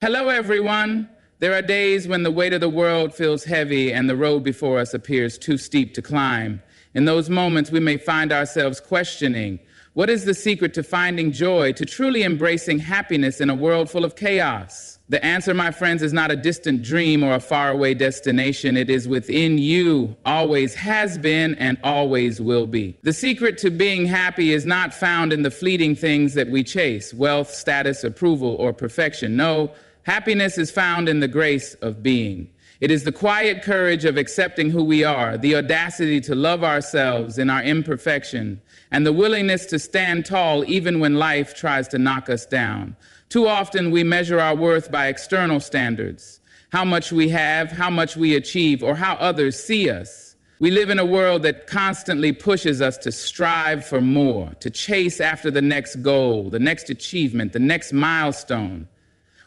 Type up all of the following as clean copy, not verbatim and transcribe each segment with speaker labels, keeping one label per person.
Speaker 1: Hello, everyone. There are days when the weight of the world feels heavy and the road before us appears too steep to climb. In those moments, we may find ourselves questioning, what is the secret to finding joy, to truly embracing happiness in a world full of chaos? The answer, my friends, is not a distant dream or a faraway destination. It is within you, always has been and always will be. The secret to being happy is not found in the fleeting things that we chase, wealth, status, approval, or perfection. No, happiness is found in the grace of being. It is the quiet courage of accepting who we are, the audacity to love ourselves in our imperfection, and the willingness to stand tall even when life tries to knock us down. Too often we measure our worth by external standards, how much we have, how much we achieve, or how others see us. We live in a world that constantly pushes us to strive for more, to chase after the next goal, the next achievement, the next milestone.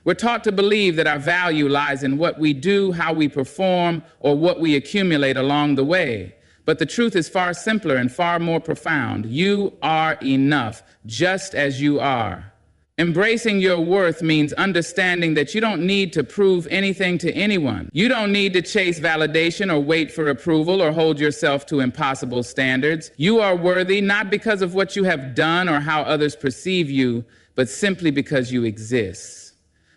Speaker 1: We're taught to believe that our value lies in what we do, how we perform, or what we accumulate along the way. But the truth is far simpler and far more profound. You are enough, just as you are. Embracing your worth means understanding that you don't need to prove anything to anyone. You don't need to chase validation or wait for approval or hold yourself to impossible standards. You are worthy not because of what you have done or how others perceive you, but simply because you exist.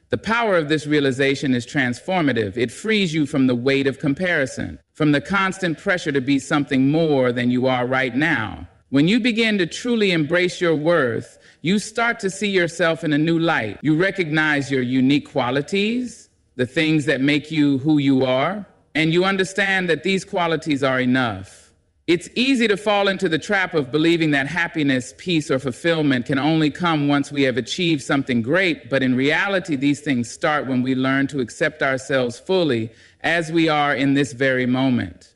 Speaker 1: The power of this realization is transformative. It frees you from the weight of comparison, from the constant pressure to be something more than you are right now. When you begin to truly embrace your worth, you start to see yourself in a new light. You recognize your unique qualities, the things that make you who you are, and you understand that these qualities are enough. It's easy to fall into the trap of believing that happiness, peace, or fulfillment can only come once we have achieved something great, but in reality, these things start when we learn to accept ourselves fully as we are in this very moment.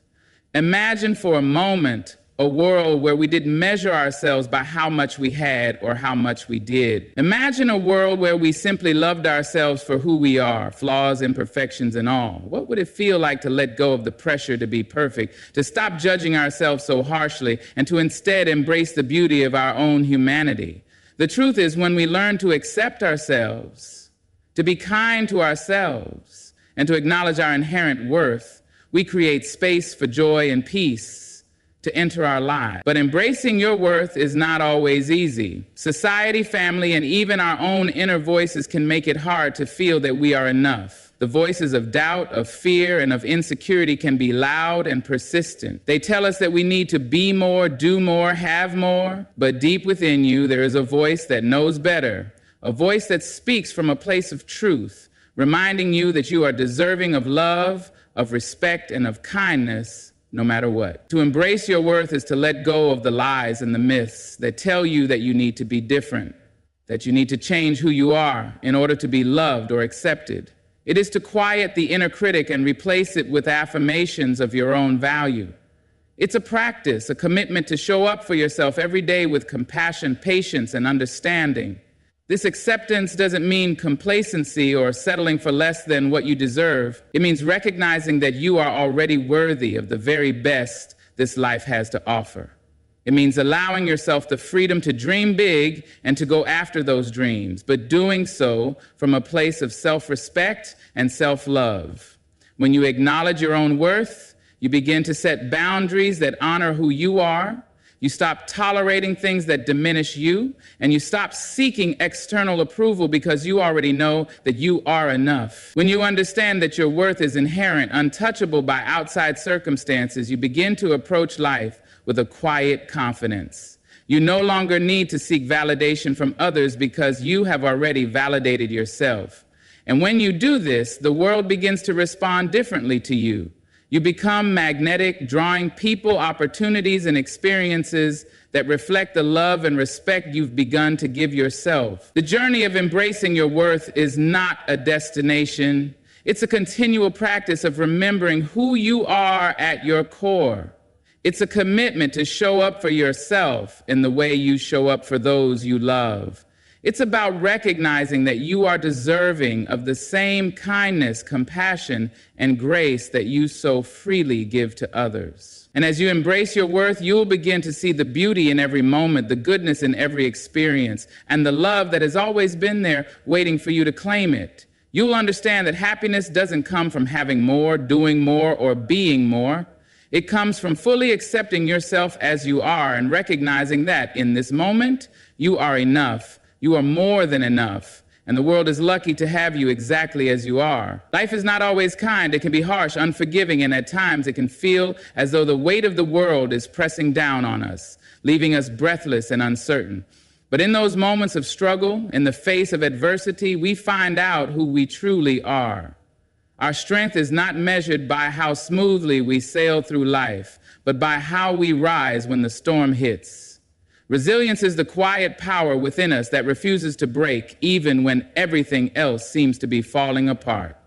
Speaker 1: Imagine for a moment a world where we didn't measure ourselves by how much we had or how much we did. Imagine a world where we simply loved ourselves for who we are, flaws, imperfections, and all. What would it feel like to let go of the pressure to be perfect, to stop judging ourselves so harshly, and to instead embrace the beauty of our own humanity? The truth is, when we learn to accept ourselves, to be kind to ourselves, and to acknowledge our inherent worth, we create space for joy and peace to enter our lives. But embracing your worth is not always easy. Society, family, and even our own inner voices can make it hard to feel that we are enough. The voices of doubt, of fear, and of insecurity can be loud and persistent. They tell us that we need to be more, do more, have more. But deep within you, there is a voice that knows better, a voice that speaks from a place of truth, reminding you that you are deserving of love, of respect, and of kindness, no matter what. To embrace your worth is to let go of the lies and the myths that tell you that you need to be different, that you need to change who you are in order to be loved or accepted. It is to quiet the inner critic and replace it with affirmations of your own value. It's a practice, a commitment to show up for yourself every day with compassion, patience, and understanding. This acceptance doesn't mean complacency or settling for less than what you deserve. It means recognizing that you are already worthy of the very best this life has to offer. It means allowing yourself the freedom to dream big and to go after those dreams, but doing so from a place of self-respect and self-love. When you acknowledge your own worth, you begin to set boundaries that honor who you are. You stop tolerating things that diminish you, and you stop seeking external approval because you already know that you are enough. When you understand that your worth is inherent, untouchable by outside circumstances, you begin to approach life with a quiet confidence. You no longer need to seek validation from others because you have already validated yourself. And when you do this, the world begins to respond differently to you. You become magnetic, drawing people, opportunities, and experiences that reflect the love and respect you've begun to give yourself. The journey of embracing your worth is not a destination. It's a continual practice of remembering who you are at your core. It's a commitment to show up for yourself in the way you show up for those you love. It's about recognizing that you are deserving of the same kindness, compassion, and grace that you so freely give to others. And as you embrace your worth, you'll begin to see the beauty in every moment, the goodness in every experience, and the love that has always been there waiting for you to claim it. You'll understand that happiness doesn't come from having more, doing more, or being more. It comes from fully accepting yourself as you are and recognizing that in this moment, you are enough. You are more than enough. And the world is lucky to have you exactly as you are. Life is not always kind. It can be harsh, unforgiving, and at times it can feel as though the weight of the world is pressing down on us, leaving us breathless and uncertain. But in those moments of struggle, in the face of adversity, we find out who we truly are. Our strength is not measured by how smoothly we sail through life, but by how we rise when the storm hits. Resilience is the quiet power within us that refuses to break even when everything else seems to be falling apart.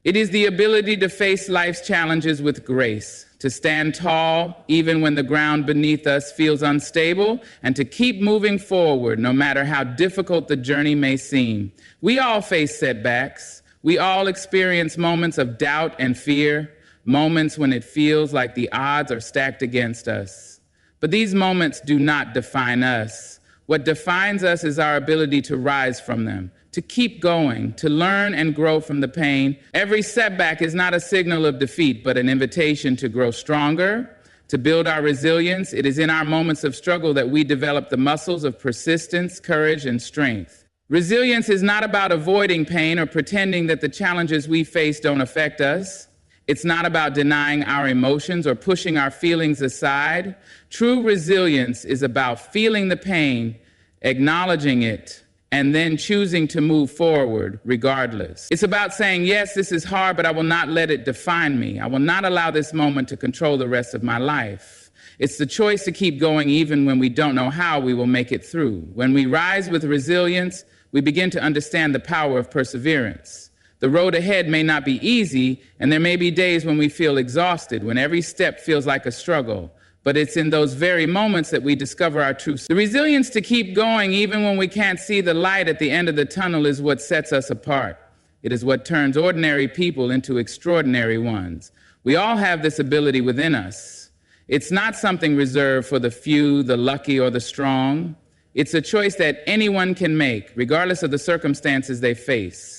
Speaker 1: It is the ability to face life's challenges with grace, to stand tall even when the ground beneath us feels unstable, and to keep moving forward no matter how difficult the journey may seem. We all face setbacks. We all experience moments of doubt and fear, moments when it feels like the odds are stacked against us. But these moments do not define us. What defines us is our ability to rise from them, to keep going, to learn and grow from the pain. Every setback is not a signal of defeat, but an invitation to grow stronger, to build our resilience. It is in our moments of struggle that we develop the muscles of persistence, courage, and strength. Resilience is not about avoiding pain or pretending that the challenges we face don't affect us. It's not about denying our emotions or pushing our feelings aside. True resilience is about feeling the pain, acknowledging it, and then choosing to move forward regardless. It's about saying, yes, this is hard, but I will not let it define me. I will not allow this moment to control the rest of my life. It's the choice to keep going even when we don't know how we will make it through. When we rise with resilience, we begin to understand the power of perseverance. The road ahead may not be easy, and there may be days when we feel exhausted, when every step feels like a struggle. But it's in those very moments that we discover our true. The resilience to keep going even when we can't see the light at the end of the tunnel is what sets us apart. It is what turns ordinary people into extraordinary ones. We all have this ability within us. It's not something reserved for the few, the lucky, or the strong. It's a choice that anyone can make, regardless of the circumstances they face.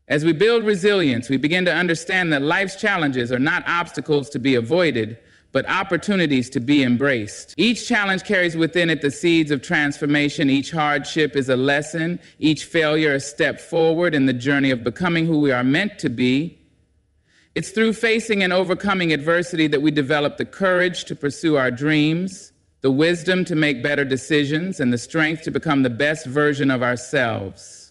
Speaker 1: As we build resilience, we begin to understand that life's challenges are not obstacles to be avoided, but opportunities to be embraced. Each challenge carries within it the seeds of transformation. Each hardship is a lesson. Each failure a step forward in the journey of becoming who we are meant to be. It's through facing and overcoming adversity that we develop the courage to pursue our dreams, the wisdom to make better decisions, and the strength to become the best version of ourselves.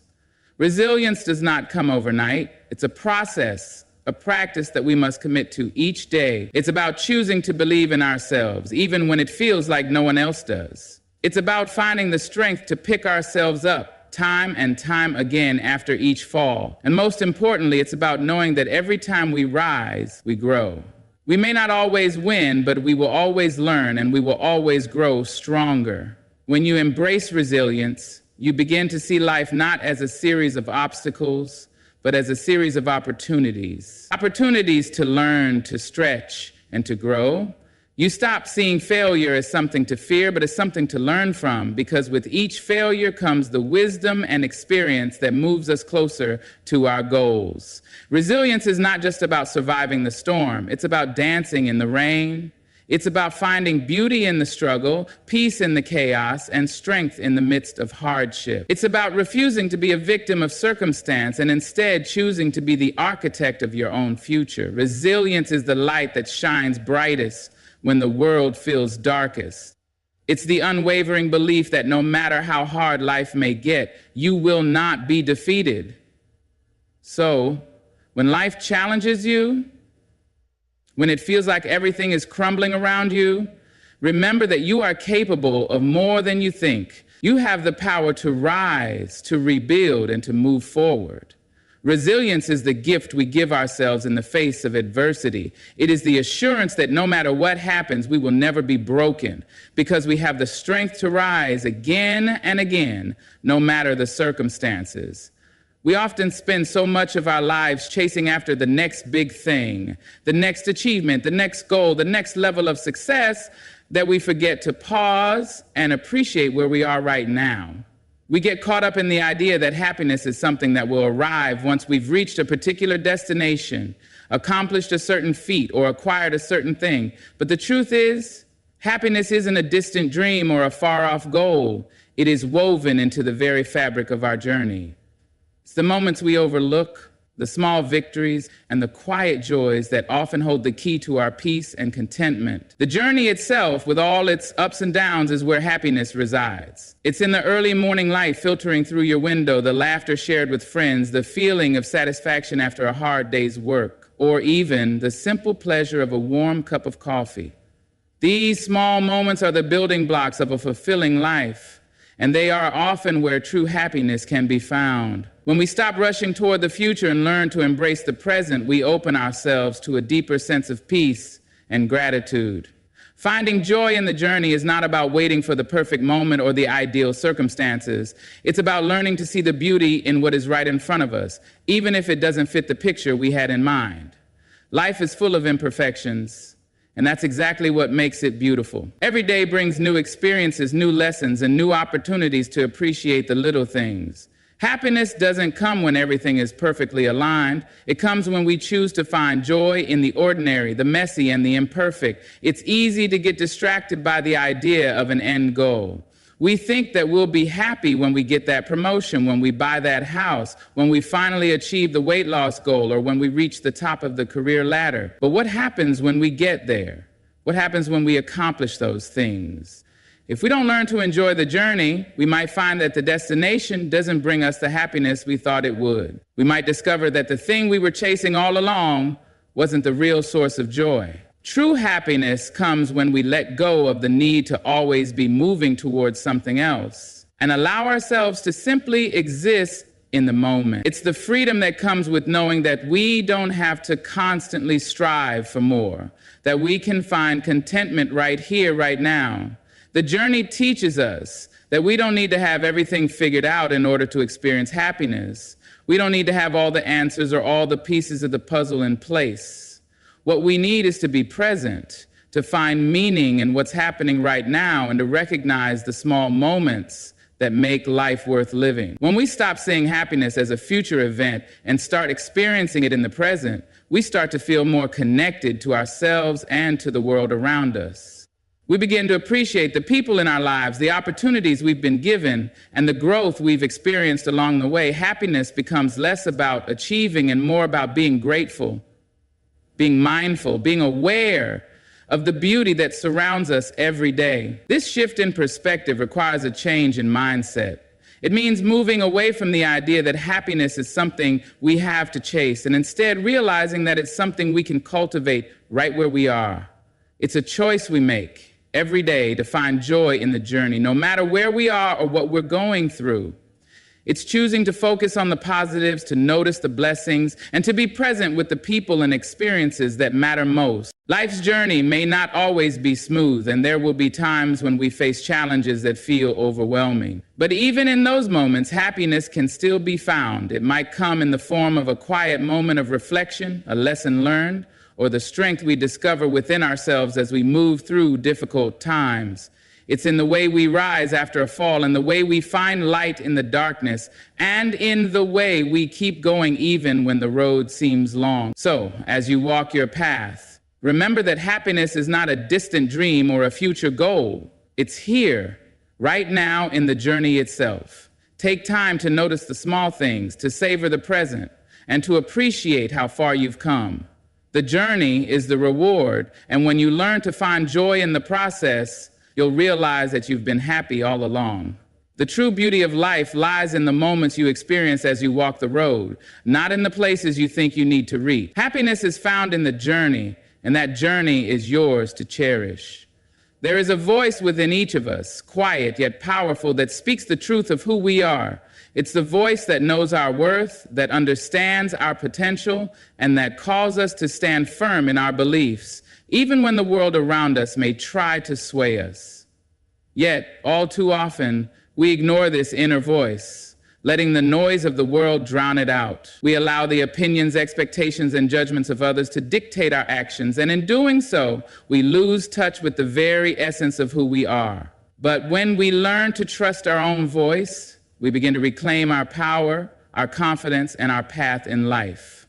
Speaker 1: Resilience does not come overnight. It's a process, a practice that we must commit to each day. It's about choosing to believe in ourselves, even when it feels like no one else does. It's about finding the strength to pick ourselves up time and time again after each fall. And most importantly, it's about knowing that every time we rise, we grow. We may not always win, but we will always learn and we will always grow stronger. When you embrace resilience, you begin to see life not as a series of obstacles, but as a series of opportunities. Opportunities to learn, to stretch, and to grow. You stop seeing failure as something to fear, but as something to learn from, because with each failure comes the wisdom and experience that moves us closer to our goals. Resilience is not just about surviving the storm. It's about dancing in the rain. It's about finding beauty in the struggle, peace in the chaos, and strength in the midst of hardship. It's about refusing to be a victim of circumstance and instead choosing to be the architect of your own future. Resilience is the light that shines brightest when the world feels darkest. It's the unwavering belief that no matter how hard life may get, you will not be defeated. So, when life challenges you, when it feels like everything is crumbling around you, remember that you are capable of more than you think. You have the power to rise, to rebuild, and to move forward. Resilience is the gift we give ourselves in the face of adversity. It is the assurance that no matter what happens, we will never be broken because we have the strength to rise again and again, no matter the circumstances. We often spend so much of our lives chasing after the next big thing, the next achievement, the next goal, the next level of success, that we forget to pause and appreciate where we are right now. We get caught up in the idea that happiness is something that will arrive once we've reached a particular destination, accomplished a certain feat, or acquired a certain thing. But the truth is, happiness isn't a distant dream or a far-off goal. It is woven into the very fabric of our journey. It's the moments we overlook, the small victories, and the quiet joys that often hold the key to our peace and contentment. The journey itself, with all its ups and downs, is where happiness resides. It's in the early morning light filtering through your window, the laughter shared with friends, the feeling of satisfaction after a hard day's work, or even the simple pleasure of a warm cup of coffee. These small moments are the building blocks of a fulfilling life, and they are often where true happiness can be found. When we stop rushing toward the future and learn to embrace the present, we open ourselves to a deeper sense of peace and gratitude. Finding joy in the journey is not about waiting for the perfect moment or the ideal circumstances. It's about learning to see the beauty in what is right in front of us, even if it doesn't fit the picture we had in mind. Life is full of imperfections, and that's exactly what makes it beautiful. Every day brings new experiences, new lessons, and new opportunities to appreciate the little things. Happiness doesn't come when everything is perfectly aligned. It comes when we choose to find joy in the ordinary, the messy, and the imperfect. It's easy to get distracted by the idea of an end goal. We think that we'll be happy when we get that promotion, when we buy that house, when we finally achieve the weight loss goal, or when we reach the top of the career ladder. But what happens when we get there? What happens when we accomplish those things? If we don't learn to enjoy the journey, we might find that the destination doesn't bring us the happiness we thought it would. We might discover that the thing we were chasing all along wasn't the real source of joy. True happiness comes when we let go of the need to always be moving towards something else and allow ourselves to simply exist in the moment. It's the freedom that comes with knowing that we don't have to constantly strive for more, that we can find contentment right here, right now. The journey teaches us that we don't need to have everything figured out in order to experience happiness. We don't need to have all the answers or all the pieces of the puzzle in place. What we need is to be present, to find meaning in what's happening right now, and to recognize the small moments that make life worth living. When we stop seeing happiness as a future event and start experiencing it in the present, we start to feel more connected to ourselves and to the world around us. We begin to appreciate the people in our lives, the opportunities we've been given, and the growth we've experienced along the way. Happiness becomes less about achieving and more about being grateful, being mindful, being aware of the beauty that surrounds us every day. This shift in perspective requires a change in mindset. It means moving away from the idea that happiness is something we have to chase, and instead realizing that it's something we can cultivate right where we are. It's a choice we make every day to find joy in the journey, no matter where we are or what we're going through. It's choosing to focus on the positives, to notice the blessings, and to be present with the people and experiences that matter most. Life's journey may not always be smooth, and there will be times when we face challenges that feel overwhelming. But even in those moments, happiness can still be found. It might come in the form of a quiet moment of reflection, a lesson learned, or the strength we discover within ourselves as we move through difficult times. It's in the way we rise after a fall, in the way we find light in the darkness, and in the way we keep going even when the road seems long. So, as you walk your path, remember that happiness is not a distant dream or a future goal. It's here, right now in the journey itself. Take time to notice the small things, to savor the present, and to appreciate how far you've come. The journey is the reward, and when you learn to find joy in the process, you'll realize that you've been happy all along. The true beauty of life lies in the moments you experience as you walk the road, not in the places you think you need to reach. Happiness is found in the journey, and that journey is yours to cherish. There is a voice within each of us, quiet yet powerful, that speaks the truth of who we are. It's the voice that knows our worth, that understands our potential, and that calls us to stand firm in our beliefs, even when the world around us may try to sway us. Yet, all too often, we ignore this inner voice, letting the noise of the world drown it out. We allow the opinions, expectations, and judgments of others to dictate our actions, and in doing so, we lose touch with the very essence of who we are. But when we learn to trust our own voice, We begin to reclaim our power, our confidence, and our path in life.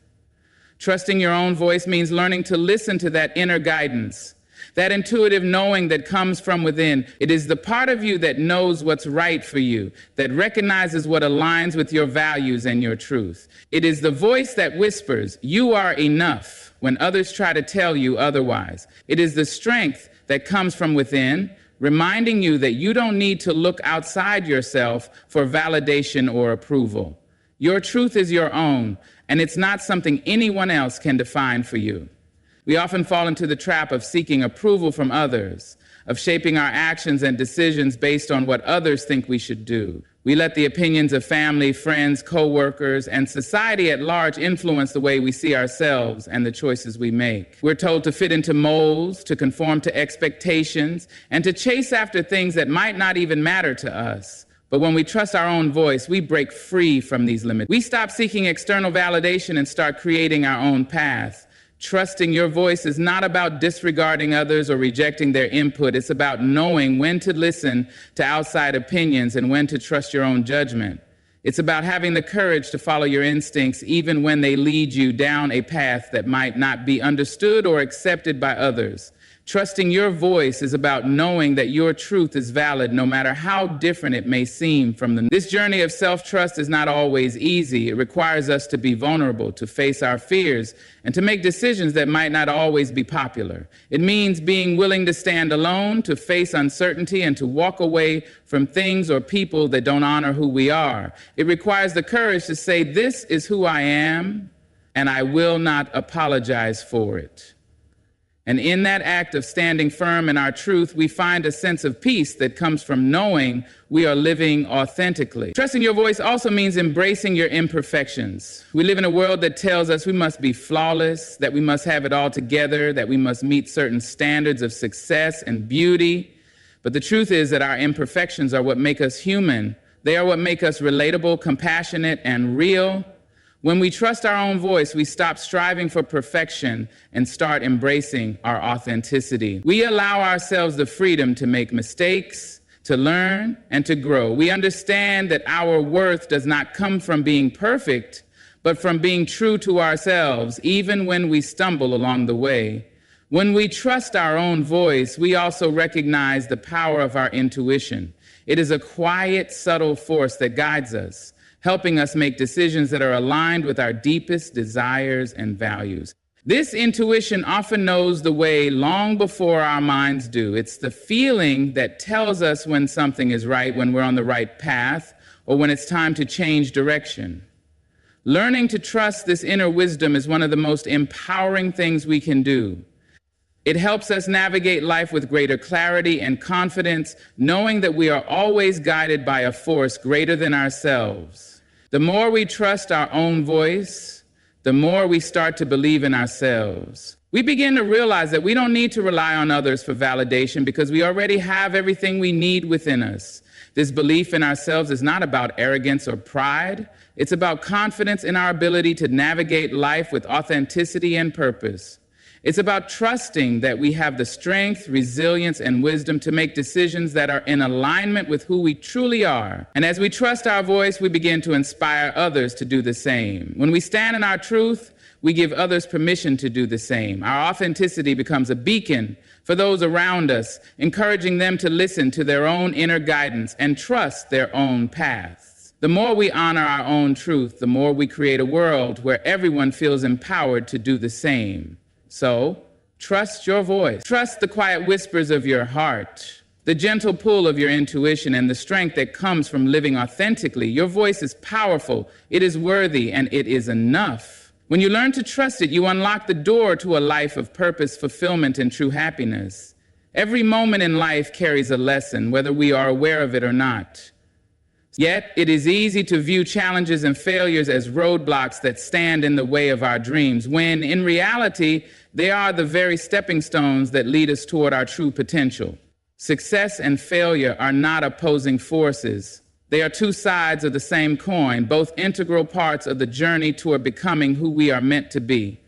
Speaker 1: Trusting your own voice means learning to listen to that inner guidance, that intuitive knowing that comes from within. It is the part of you that knows what's right for you, that recognizes what aligns with your values and your truth. It is the voice that whispers, "You are enough," when others try to tell you otherwise. It is the strength that comes from within, reminding you that you don't need to look outside yourself for validation or approval. Your truth is your own, and it's not something anyone else can define for you. We often fall into the trap of seeking approval from others, of shaping our actions and decisions based on what others think we should do. We let the opinions of family, friends, co-workers, and society at large influence the way we see ourselves and the choices we make. We're told to fit into molds, to conform to expectations, and to chase after things that might not even matter to us. But when we trust our own voice, we break free from these limits. We stop seeking external validation and start creating our own path. Trusting your voice is not about disregarding others or rejecting their input. It's about knowing when to listen to outside opinions and when to trust your own judgment. It's about having the courage to follow your instincts even when they lead you down a path that might not be understood or accepted by others. Trusting your voice is about knowing that your truth is valid no matter how different it may seem from them. This journey of self-trust is not always easy. It requires us to be vulnerable, to face our fears, and to make decisions that might not always be popular. It means being willing to stand alone, to face uncertainty, and to walk away from things or people that don't honor who we are. It requires the courage to say, "This is who I am, and I will not apologize for it." And in that act of standing firm in our truth, we find a sense of peace that comes from knowing we are living authentically. Trusting your voice also means embracing your imperfections. We live in a world that tells us we must be flawless, that we must have it all together, that we must meet certain standards of success and beauty. But the truth is that our imperfections are what make us human. They are what make us relatable, compassionate, and real. When we trust our own voice, we stop striving for perfection and start embracing our authenticity. We allow ourselves the freedom to make mistakes, to learn, and to grow. We understand that our worth does not come from being perfect, but from being true to ourselves, even when we stumble along the way. When we trust our own voice, we also recognize the power of our intuition. It is a quiet, subtle force that guides us, helping us make decisions that are aligned with our deepest desires and values. This intuition often knows the way long before our minds do. It's the feeling that tells us when something is right, when we're on the right path, or when it's time to change direction. Learning to trust this inner wisdom is one of the most empowering things we can do. It helps us navigate life with greater clarity and confidence, knowing that we are always guided by a force greater than ourselves. The more we trust our own voice, the more we start to believe in ourselves. We begin to realize that we don't need to rely on others for validation because we already have everything we need within us. This belief in ourselves is not about arrogance or pride. It's about confidence in our ability to navigate life with authenticity and purpose. It's about trusting that we have the strength, resilience, and wisdom to make decisions that are in alignment with who we truly are. And as we trust our voice, we begin to inspire others to do the same. When we stand in our truth, we give others permission to do the same. Our authenticity becomes a beacon for those around us, encouraging them to listen to their own inner guidance and trust their own paths. The more we honor our own truth, the more we create a world where everyone feels empowered to do the same. So, trust your voice. Trust the quiet whispers of your heart, the gentle pull of your intuition, and the strength that comes from living authentically. Your voice is powerful, it is worthy, and it is enough. When you learn to trust it, you unlock the door to a life of purpose, fulfillment, and true happiness. Every moment in life carries a lesson, whether we are aware of it or not. Yet, it is easy to view challenges and failures as roadblocks that stand in the way of our dreams, when in reality, they are the very stepping stones that lead us toward our true potential. Success and failure are not opposing forces. They are two sides of the same coin, both integral parts of the journey toward becoming who we are meant to be.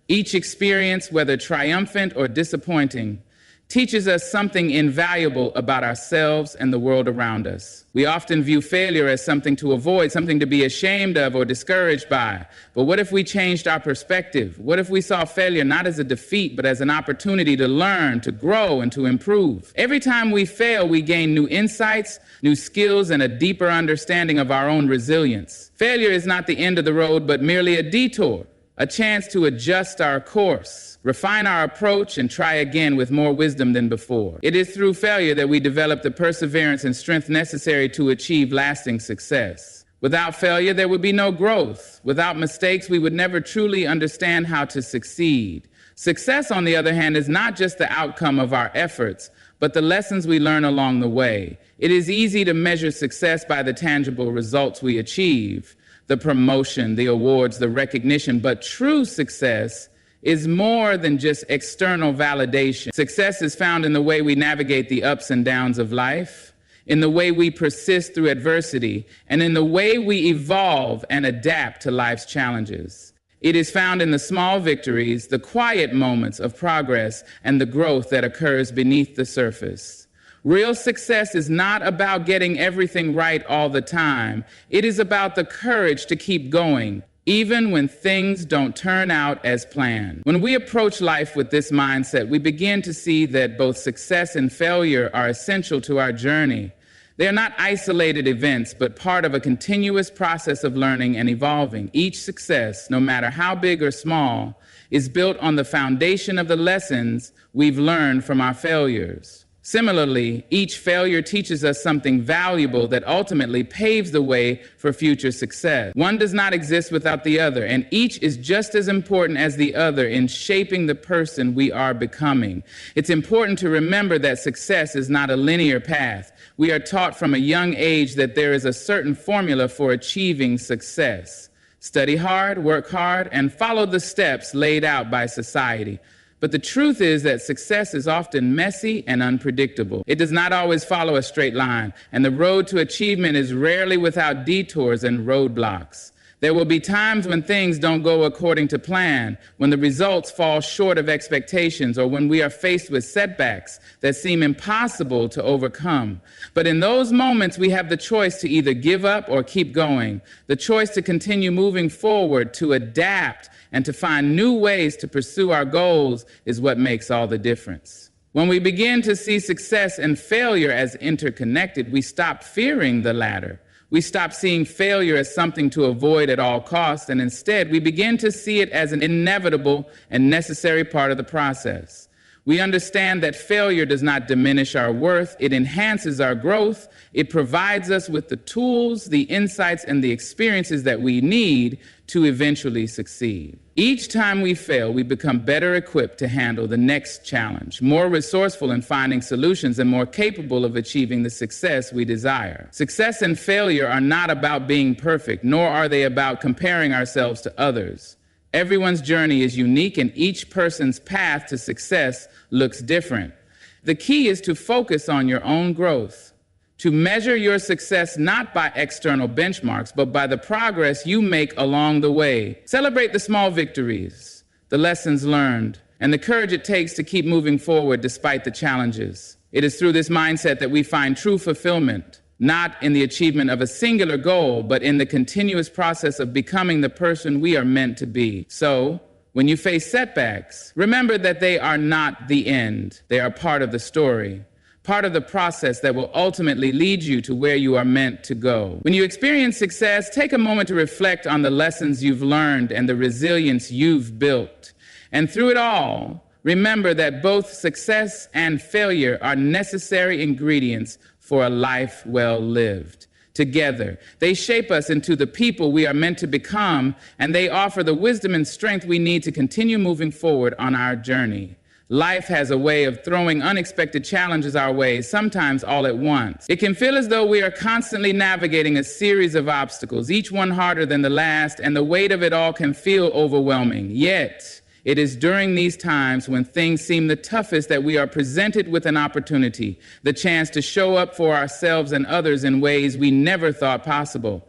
Speaker 1: Each experience, whether triumphant or disappointing, teaches us something invaluable about ourselves and the world around us. We often view failure as something to avoid, something to be ashamed of or discouraged by. But what if we changed our perspective? What if we saw failure not as a defeat, but as an opportunity to learn, to grow, and to improve? Every time we fail, we gain new insights, new skills, and a deeper understanding of our own resilience. Failure is not the end of the road, but merely a detour, a chance to adjust our course, refine our approach, and try again with more wisdom than before. It is through failure that we develop the perseverance and strength necessary to achieve lasting success. Without failure, there would be no growth. Without mistakes, we would never truly understand how to succeed. Success, on the other hand, is not just the outcome of our efforts, but the lessons we learn along the way. It is easy to measure success by the tangible results we achieve, the promotion, the awards, the recognition, but true success is more than just external validation. Success is found in the way we navigate the ups and downs of life, in the way we persist through adversity, and in the way we evolve and adapt to life's challenges. It is found in the small victories, the quiet moments of progress, and the growth that occurs beneath the surface. Real success is not about getting everything right all the time. It is about the courage to keep going, even when things don't turn out as planned. When we approach life with this mindset, we begin to see that both success and failure are essential to our journey. They are not isolated events, but part of a continuous process of learning and evolving. Each success, no matter how big or small, is built on the foundation of the lessons we've learned from our failures. Similarly, each failure teaches us something valuable that ultimately paves the way for future success. One does not exist without the other, and each is just as important as the other in shaping the person we are becoming. It's important to remember that success is not a linear path. We are taught from a young age that there is a certain formula for achieving success. Study hard, work hard, and follow the steps laid out by society. But the truth is that success is often messy and unpredictable. It does not always follow a straight line, and the road to achievement is rarely without detours and roadblocks. There will be times when things don't go according to plan, when the results fall short of expectations, or when we are faced with setbacks that seem impossible to overcome. But in those moments, we have the choice to either give up or keep going, the choice to continue moving forward, to adapt, and to find new ways to pursue our goals is what makes all the difference. When we begin to see success and failure as interconnected, we stop fearing the latter. We stop seeing failure as something to avoid at all costs, and instead we begin to see it as an inevitable and necessary part of the process. We understand that failure does not diminish our worth, it enhances our growth, it provides us with the tools, the insights, and the experiences that we need to eventually succeed. Each time we fail, we become better equipped to handle the next challenge, more resourceful in finding solutions, and more capable of achieving the success we desire. Success and failure are not about being perfect, nor are they about comparing ourselves to others. Everyone's journey is unique, and each person's path to success looks different. The key is to focus on your own growth, to measure your success not by external benchmarks, but by the progress you make along the way. Celebrate the small victories, the lessons learned, and the courage it takes to keep moving forward despite the challenges. It is through this mindset that we find true fulfillment, not in the achievement of a singular goal, but in the continuous process of becoming the person we are meant to be. So, when you face setbacks, remember that they are not the end. They are part of the story, part of the process that will ultimately lead you to where you are meant to go. When you experience success, take a moment to reflect on the lessons you've learned and the resilience you've built. And through it all, remember that both success and failure are necessary ingredients for a life well lived. Together, they shape us into the people we are meant to become, and they offer the wisdom and strength we need to continue moving forward on our journey. Life has a way of throwing unexpected challenges our way, sometimes all at once. It can feel as though we are constantly navigating a series of obstacles, each one harder than the last, and the weight of it all can feel overwhelming. Yet, it is during these times when things seem the toughest that we are presented with an opportunity, the chance to show up for ourselves and others in ways we never thought possible.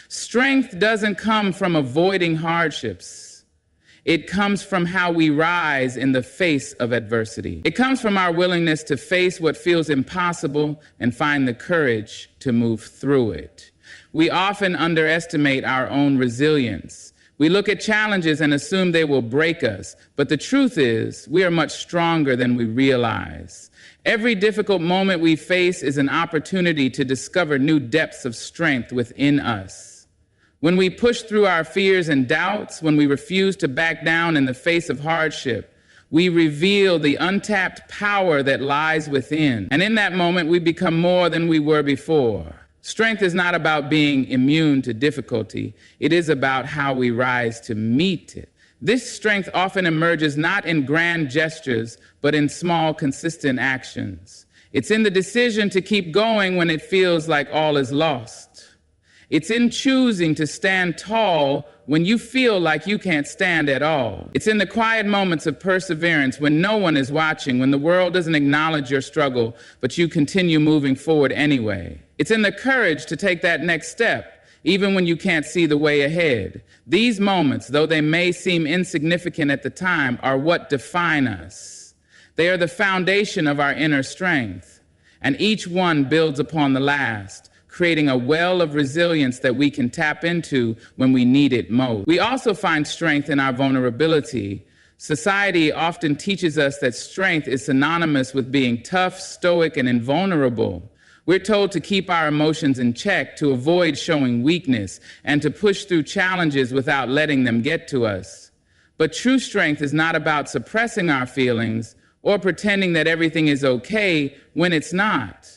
Speaker 1: Strength doesn't come from avoiding hardships. It comes from how we rise in the face of adversity. It comes from our willingness to face what feels impossible and find the courage to move through it. We often underestimate our own resilience. We look at challenges and assume they will break us, but the truth is, we are much stronger than we realize. Every difficult moment we face is an opportunity to discover new depths of strength within us. When we push through our fears and doubts, when we refuse to back down in the face of hardship, we reveal the untapped power that lies within. And in that moment, we become more than we were before. Strength is not about being immune to difficulty. It is about how we rise to meet it. This strength often emerges not in grand gestures, but in small, consistent actions. It's in the decision to keep going when it feels like all is lost. It's in choosing to stand tall when you feel like you can't stand at all. It's in the quiet moments of perseverance when no one is watching, when the world doesn't acknowledge your struggle, but you continue moving forward anyway. It's in the courage to take that next step, even when you can't see the way ahead. These moments, though they may seem insignificant at the time, are what define us. They are the foundation of our inner strength, and each one builds upon the last, creating a well of resilience that we can tap into when we need it most. We also find strength in our vulnerability. Society often teaches us that strength is synonymous with being tough, stoic, and invulnerable. We're told to keep our emotions in check, to avoid showing weakness, and to push through challenges without letting them get to us. But true strength is not about suppressing our feelings or pretending that everything is okay when it's not.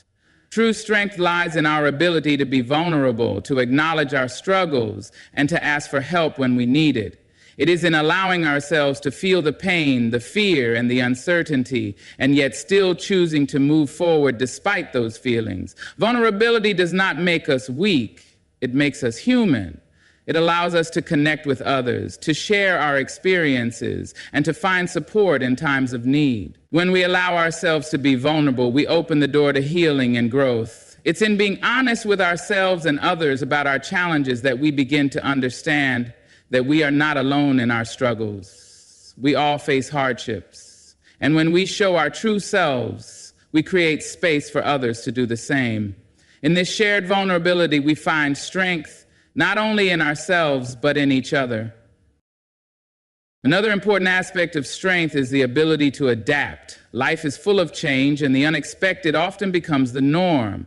Speaker 1: True strength lies in our ability to be vulnerable, to acknowledge our struggles, and to ask for help when we need it. It is in allowing ourselves to feel the pain, the fear, and the uncertainty, and yet still choosing to move forward despite those feelings. Vulnerability does not make us weak. It makes us human. It allows us to connect with others, to share our experiences, and to find support in times of need. When we allow ourselves to be vulnerable, we open the door to healing and growth. It's in being honest with ourselves and others about our challenges that we begin to understand that we are not alone in our struggles. We all face hardships. And when we show our true selves, we create space for others to do the same. In this shared vulnerability, we find strength not only in ourselves, but in each other. Another important aspect of strength is the ability to adapt. Life is full of change, and the unexpected often becomes the norm.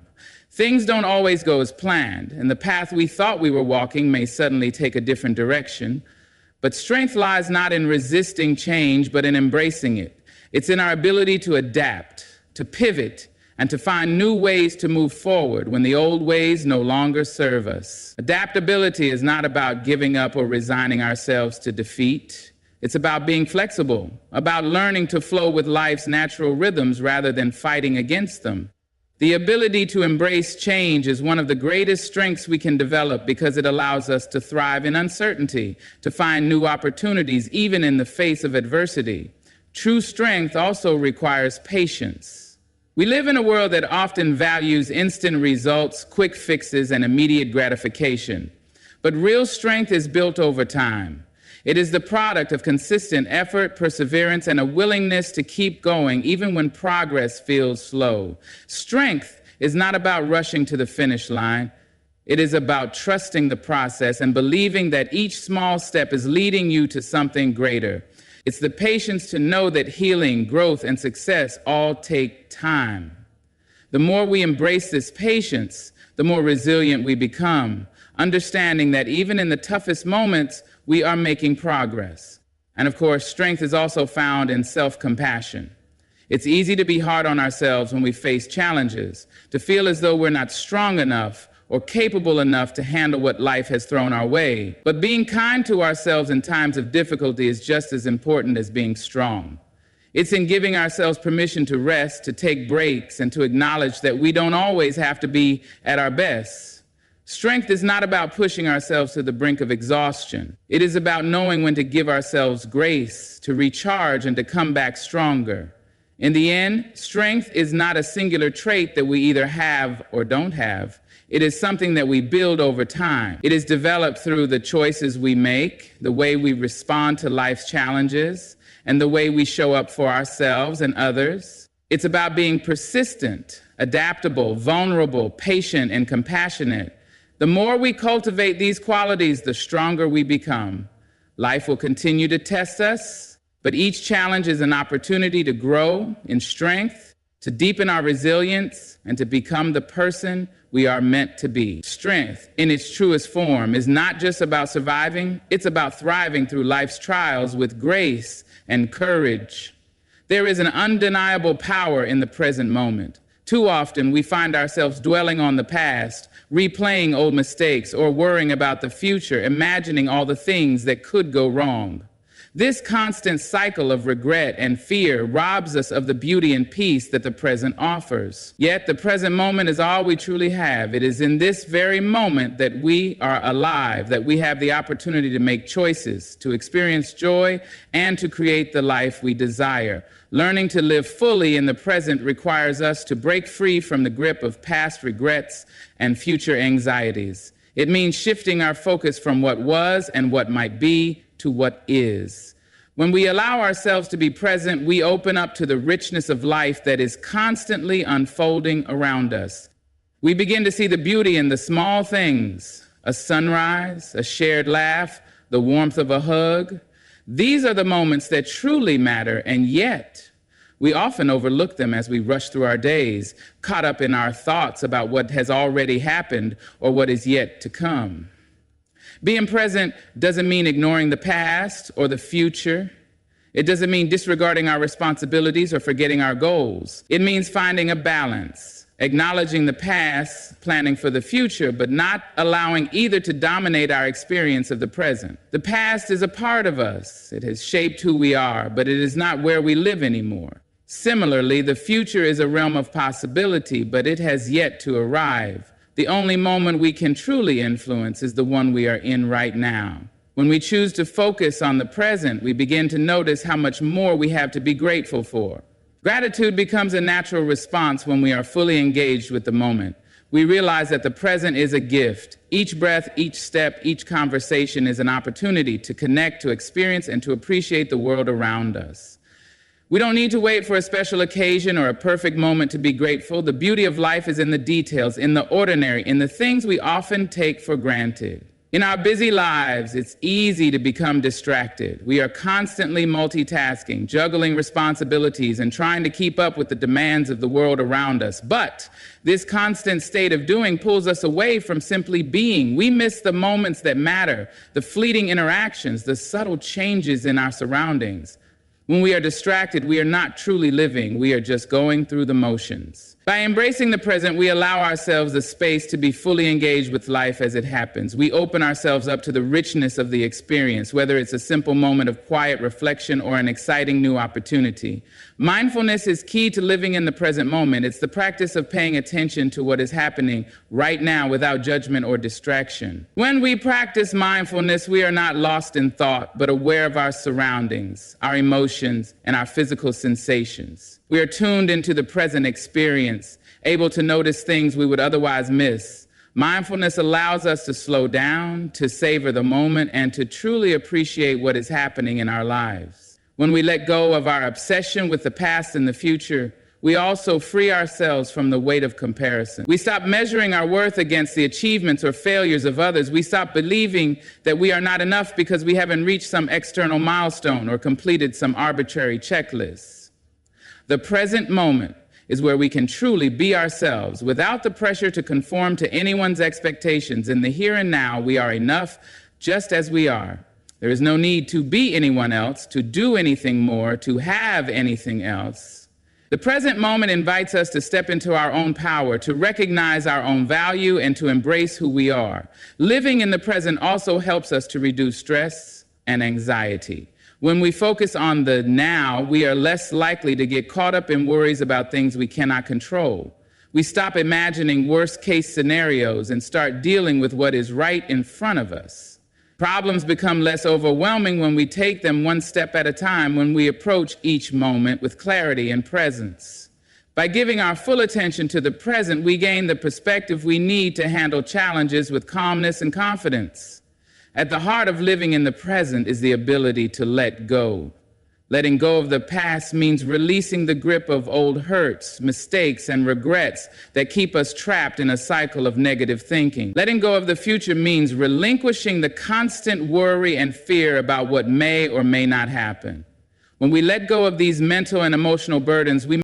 Speaker 1: Things don't always go as planned, and the path we thought we were walking may suddenly take a different direction. But strength lies not in resisting change, but in embracing it. It's in our ability to adapt, to pivot, and to find new ways to move forward when the old ways no longer serve us. Adaptability is not about giving up or resigning ourselves to defeat. It's about being flexible, about learning to flow with life's natural rhythms rather than fighting against them. The ability to embrace change is one of the greatest strengths we can develop because it allows us to thrive in uncertainty, to find new opportunities even in the face of adversity. True strength also requires patience. We live in a world that often values instant results, quick fixes, and immediate gratification. But real strength is built over time. It is the product of consistent effort, perseverance, and a willingness to keep going even when progress feels slow. Strength is not about rushing to the finish line. It is about trusting the process and believing that each small step is leading you to something greater. It's the patience to know that healing, growth, and success all take time. The more we embrace this patience, the more resilient we become, understanding that even in the toughest moments, we are making progress. And of course, strength is also found in self-compassion. It's easy to be hard on ourselves when we face challenges, to feel as though we're not strong enough or capable enough to handle what life has thrown our way. But being kind to ourselves in times of difficulty is just as important as being strong. It's in giving ourselves permission to rest, to take breaks, and to acknowledge that we don't always have to be at our best. Strength is not about pushing ourselves to the brink of exhaustion. It is about knowing when to give ourselves grace, to recharge, and to come back stronger. In the end, strength is not a singular trait that we either have or don't have. It is something that we build over time. It is developed through the choices we make, the way we respond to life's challenges, and the way we show up for ourselves and others. It's about being persistent, adaptable, vulnerable, patient, and compassionate. The more we cultivate these qualities, the stronger we become. Life will continue to test us, but each challenge is an opportunity to grow in strength, to deepen our resilience, and to become the person we are meant to be. Strength, in its truest form, is not just about surviving, it's about thriving through life's trials with grace and courage. There is an undeniable power in the present moment. Too often, we find ourselves dwelling on the past, replaying old mistakes, or worrying about the future, imagining all the things that could go wrong. This constant cycle of regret and fear robs us of the beauty and peace that the present offers. Yet the present moment is all we truly have. It is in this very moment that we are alive, that we have the opportunity to make choices, to experience joy, and to create the life we desire. Learning to live fully in the present requires us to break free from the grip of past regrets and future anxieties. It means shifting our focus from what was and what might be to what is. When we allow ourselves to be present, we open up to the richness of life that is constantly unfolding around us. We begin to see the beauty in the small things, a sunrise, a shared laugh, the warmth of a hug. These are the moments that truly matter, and yet we often overlook them as we rush through our days, caught up in our thoughts about what has already happened or what is yet to come. Being present doesn't mean ignoring the past or the future. It doesn't mean disregarding our responsibilities or forgetting our goals. It means finding a balance, acknowledging the past, planning for the future, but not allowing either to dominate our experience of the present. The past is a part of us. It has shaped who we are, but it is not where we live anymore. Similarly, the future is a realm of possibility, but it has yet to arrive. The only moment we can truly influence is the one we are in right now. When we choose to focus on the present, we begin to notice how much more we have to be grateful for. Gratitude becomes a natural response when we are fully engaged with the moment. We realize that the present is a gift. Each breath, each step, each conversation is an opportunity to connect, to experience, and to appreciate the world around us. We don't need to wait for a special occasion or a perfect moment to be grateful. The beauty of life is in the details, in the ordinary, in the things we often take for granted. In our busy lives, it's easy to become distracted. We are constantly multitasking, juggling responsibilities, and trying to keep up with the demands of the world around us. But this constant state of doing pulls us away from simply being. We miss the moments that matter, the fleeting interactions, the subtle changes in our surroundings. When we are distracted, we are not truly living. We are just going through the motions. By embracing the present, we allow ourselves the space to be fully engaged with life as it happens. We open ourselves up to the richness of the experience, whether it's a simple moment of quiet reflection or an exciting new opportunity. Mindfulness is key to living in the present moment. It's the practice of paying attention to what is happening right now without judgment or distraction. When we practice mindfulness, we are not lost in thought, but aware of our surroundings, our emotions, and our physical sensations. We are tuned into the present experience, able to notice things we would otherwise miss. Mindfulness allows us to slow down, to savor the moment, and to truly appreciate what is happening in our lives. When we let go of our obsession with the past and the future, we also free ourselves from the weight of comparison. We stop measuring our worth against the achievements or failures of others. We stop believing that we are not enough because we haven't reached some external milestone or completed some arbitrary checklist. The present moment is where we can truly be ourselves without the pressure to conform to anyone's expectations. In the here and now, we are enough just as we are. There is no need to be anyone else, to do anything more, to have anything else. The present moment invites us to step into our own power, to recognize our own value, and to embrace who we are. Living in the present also helps us to reduce stress and anxiety. When we focus on the now, we are less likely to get caught up in worries about things we cannot control. We stop imagining worst-case scenarios and start dealing with what is right in front of us. Problems become less overwhelming when we take them one step at a time, when we approach each moment with clarity and presence. By giving our full attention to the present, we gain the perspective we need to handle challenges with calmness and confidence. At the heart of living in the present is the ability to let go. Letting go of the past means releasing the grip of old hurts, mistakes, and regrets that keep us trapped in a cycle of negative thinking. Letting go of the future means relinquishing the constant worry and fear about what may or may not happen. When we let go of these mental and emotional burdens, we